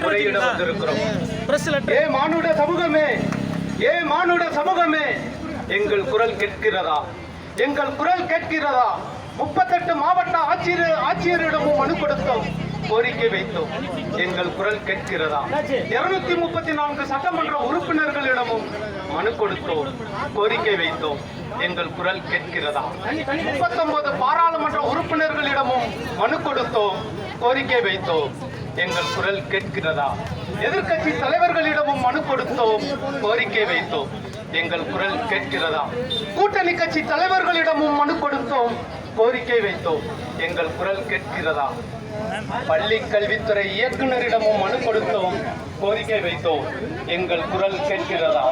முறையிட வந்திருக்கிறோம். ஏ மானுட சமூகமே, ஏ மானுட சமூகமே, எங்கள் குரல் கேட்கிறதா? எங்கள் குரல் கேட்கிறதா? 38 மாவட்ட ஆட்சியரிடமும் மனு கொடுத்தோம், கோரிக்கை வைத்தோம். எங்கள் குரல் கேட்கிறதா? 234 சட்டமன்ற உறுப்பினர்களிடமும் மனு கொடுத்தோம், கோரிக்கை வைத்தோம். எங்கள் குரல் கேட்கிறதா? 39 பாராளுமன்ற உறுப்பினர்களிடமும் மனு கொடுத்தோம், கோரிக்கை வைத்தோம். எங்கள் குரல் கேட்கிறதா? எதிர்க்கட்சி தலைவர்களிடமும் மனு கொடுத்தோம், கோரிக்கை வைத்தோம். எங்கள் குரல் கேட்கிறதா? கூட்டணி கட்சி தலைவர்களிடமும் மனு கொடுத்தோம், கோரிக்கை வைத்தோம். எங்கள் குரல் கேட்கிறதா? பள்ளி கல்வித்துறை இயக்குநரிடமும் மனு கொடுத்தோம், கோரிக்கை வைத்தோம். எங்கள் குரல் கேட்கிறதா?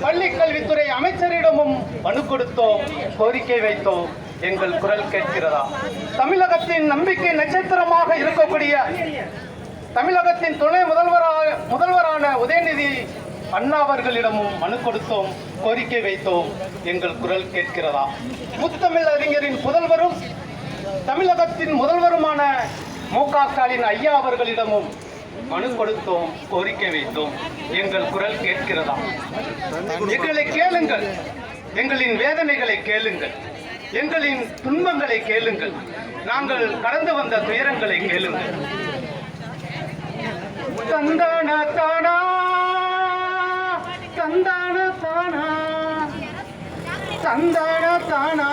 பள்ளி கல்வித்துறை அமைச்சரிடமும் மனு கொடுத்தோம், கோரிக்கை வைத்தோம். எங்கள் குரல் கேட்கிறதா? தமிழகத்தின் நம்பிக்கை நட்சத்திரமாக இருக்கக்கூடிய தமிழகத்தின் துணை முதல்வரான உதயநிதி அண்ணா அவர்களிடமும் மனு கொடுத்தோம், கோரிக்கை வைத்தோம். எங்கள் குரல் கேட்கிறதா? முத்தமிழ் அறிஞரின் புதல்வரும் தமிழகத்தின் முதல்வருமான மு.க. ஸ்டாலின் ஐயா அவர்களிடமும் மனு கொடுத்தோம், கோரிக்கை வைத்தோம். எங்கள் குரல் கேட்கிறதா? எங்களை கேளுங்கள், எங்களின் வேதனைகளை கேளுங்கள், எங்களின் துன்பங்களை கேளுங்கள், நாங்கள் கடந்து வந்த துயரங்களை கேளுங்கள். தந்தான தானா, தந்தான தானா, தந்தான தானா.